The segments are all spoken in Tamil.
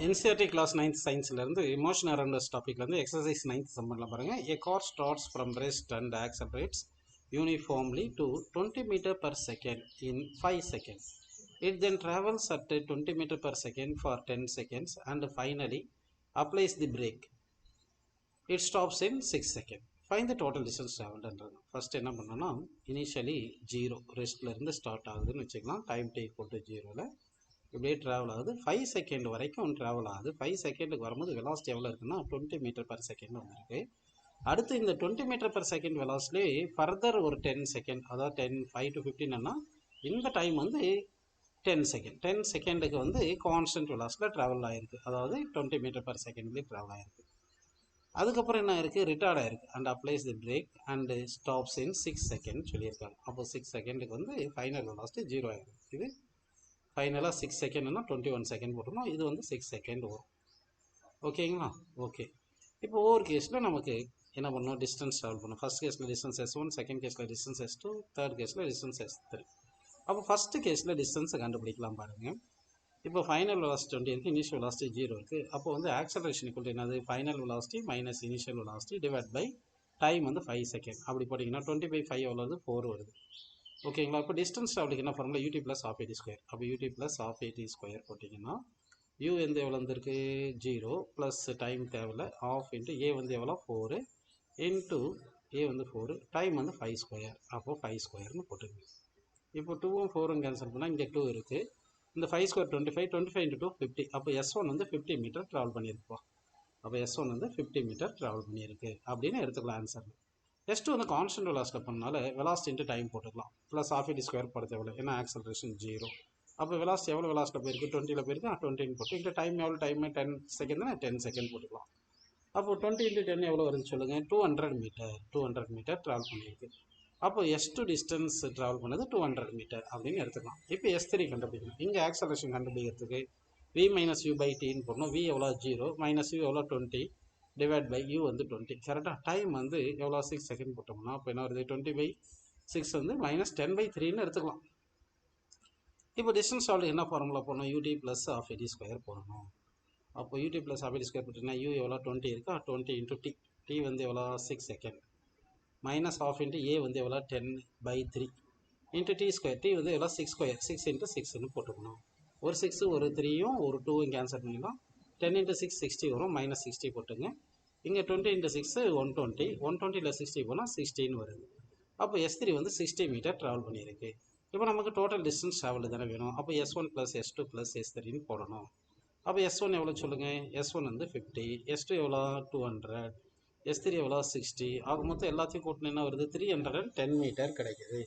NCERT class 9th scienceல இருந்து emotion around டாபிக்ல இருந்து exercise 9th sum பண்ணலாம் பாருங்க. A car starts from rest and accelerates uniformly to 20 meter per second in 5 seconds. It then travels at 20 meter per second for 10 seconds and finally applies the brake. It stops in 6 seconds. Find the total distance traveled என்றது. ஃபர்ஸ்ட் என்ன பண்ணோம்னா இனிஷியலி 0 ரெஸ்ட்ல இருந்து ஸ்டார்ட் ஆகுதுன்னு வச்சுக்கலாம். டைம் டேக் போட்டு 0ல இப்படியே ட்ராவல் ஆகுது 5 செகண்ட் வரைக்கும் ட்ராவல் ஆகுது. 5 செகண்டுக்கு வரும்போது வெலாசிட்டி எவ்வளோ இருக்குன்னா 20 மீட்டர் பர் செகண்ட் வந்திருக்கு. அடுத்து இந்த 20 metre per second velocity further ஒரு 10 செகண்ட், அதாவது 5 to 15ன்னா இந்த டைம் வந்து 10 செகண்ட். 10 செகண்டுக்கு வந்து கான்ஸ்டன்ட் வெலாசிட்டியில் ட்ராவல் ஆகிருக்கு, அதாவது 20 மீட்டர் பர் செகண்ட்லேயே ட்ராவல் ஆகிருக்கு. அதுக்கப்புறம் என்ன இருக்குது, ரிட்டார்ட் ஆயிருக்கு. And applies the brake and stops in 6 second சொல்லியிருக்காங்க. அப்போ 6 செகண்டுக்கு வந்து ஃபைனல் வெலாசிட்டி 0 ஆயிருக்கு. இது ஃபைனலாக 6 செகண்ட்னா 21 செகண்ட் போட்டோம்னா இது வந்து 6 செகண்ட் வரும். ஓகேங்களா? ஓகே. இப்போ ஒவ்வொரு கேஸில் நமக்கு என்ன பண்ணணும், டிஸ்டன்ஸ் ட்ராவல் பண்ணணும். ஃபர்ஸ்ட் கேஸில் டிஸ்டன்ஸ் S1, செகண்ட் கேஸில் டிஸ்டன்ஸ் S2, தேர்ட் கேஸில் டிஸ்டன்ஸ் S3. அப்போ ஃபஸ்ட்டு கேஸில் டிஸ்டன்ஸை கண்டுபிடிக்கலாம் பாருங்கள். இப்போ ஃபைனல் வெலாசிட்டி 20 இருக்குது, இனிஷியல் வெலாசிட்டி 0 இருக்குது. அப்போ வந்து ஆக்சலரேஷன் ஈக்குவல் என்னது, final velocity minus initial velocity divide by time வந்து 5 செகண்ட். அப்படி போட்டிங்கன்னா 20/5 எவ்வளோ வருது, 4 வருது. ஓகேங்களா? இப்போ டிஸ்டன்ஸ் ட்ராவலுக்கு என்ன ஃபார்முலா, UT + ½ AT ஸ்கொயர். அப்போ UT + ½ AT ஸ்கொயர் போட்டிங்கன்னா U வந்து எவ்வளோ வந்துருக்கு, 0 ப்ளஸ் டைம் தேவையில்ல, ½ இன்ட்டு A வந்து எவ்வளோ 4 இன்ட்டு A வந்து 4, டைம் வந்து 5 ஸ்கொயர். அப்போது 5 ஸ்கொயர்னு போட்டுருங்க. இப்போ 2ம் 4ம் கேன்சல் பண்ணால் இங்கே 2 இருக்குது. இந்த 5 ஸ்கொயர் 25, 25 இன்ட்டு 2 50. அப்போ S1 வந்து 50 மீட்டர் ட்ராவல் பண்ணியிருப்போம். அப்போ S1 வந்து 50 மீட்டர் ட்ராவல் பண்ணியிருக்கு அப்படின்னு எடுத்துக்கலாம் ஆன்சர். S2 வந்து கான்ஸ்டன்ட் வெலாசிட்டி பண்ணனால வெலாசிட்டி இன்ட்டு டைம் போட்டுக்கலாம். ப்ளஸ் ½ AT ஸ்கொயர் போட தேவையில்லை, ஏன்னா ஆக்சலரேஷன் 0. அப்போ வெலாசிட்டி எவ்வளோ வெலாசிட்டி போயிருக்கு, 20ல் போயிருக்கு. 20ன்னு போட்டு இங்கே டைம் எவ்வளோ, டைம் 10 செகண்ட் தான், 10 செகண்ட் போட்டுக்கலாம். அப்போ 20 × 10 எவ்வளோ வருதுன்னு சொல்லுங்கள், 200 மீட்டர். 200 மீட்டர் ட்ராவல் பண்ணியிருக்கு. அப்போ S2 டிஸ்டன்ஸ் ட்ராவல் பண்ணது 200 மீட்டர் அப்படின்னு எடுத்துக்கலாம். இப்போ S3 கண்டுபிடிக்கணும். இங்கே ஆக்சலரேஷன் கண்டுபிடிக்கிறதுக்கு V - U/Tன்னு போடணும். V எவ்வளோ 0, மைனஸ் U எவ்வளோ 20 டிவைட் பை U வந்து 20. கரெக்டாக டைம் வந்து எவ்வளோ 6 செகண்ட் போட்டோம்னா அப்போ என்ன வருது, 20/6 வந்து -10/3ன்னு எடுத்துக்கலாம். இப்போ டிஸ்டன்ஸ் ட்ராவல் என்ன ஃபார்முலா போடணும், UT + ½ AT ஸ்கொயர் போடணும். அப்போ UT + ½ AT ஸ்கொயர் போட்டிங்கன்னா U எவ்வளோ 20 இருக்கா, 20 இன்ட்டு T. T வந்து எவ்வளோ 6 செகண்ட் மைனஸ் ½ இன்ட்டு A வந்து எவ்வளோ 10/3 இன்ட்டு T ஸ்கொயர். T வந்து எவ்வளோ 6 ஸ்கொயர், 6 இன்ட்டு 6ன்னு போட்டுக்கணும். ஒரு 6 ஒரு 3யும் ஒரு 2வும் கேன்சல் பண்ணிடலாம். 10 இன்ட்டு 6 60 வரும், -60 போட்டுங்க. இங்கே 20 இன்ட்டு 6 120, 120ல் 60 போனால் 16 வருது. அப்போ S3 வந்து 60 மீட்டர் ட்ராவல் பண்ணியிருக்கு. இப்போ நமக்கு டோட்டல் டிஸ்டன்ஸ் ட்ராவல் தானே வேணும். அப்போ S1 + S2 + S3ன்னு போடணும். அப்போ S1 எவ்வளோ சொல்லுங்கள், S1 வந்து 50, S2 எவ்வளோ 200, S3 எவ்வளோ 60. ஆக மொத்தம் எல்லாத்தையும் கூட்டினா என்ன வருது, 310 மீட்டர் கிடைக்குது.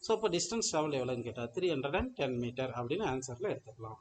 ஸோ இப்போ டிஸ்டன்ஸ் ட்ராவல் எவ்வளோன்னு கேட்டால் 310 மீட்டர் அப்படின்னு ஆன்சரில் எடுத்துக்கலாம்.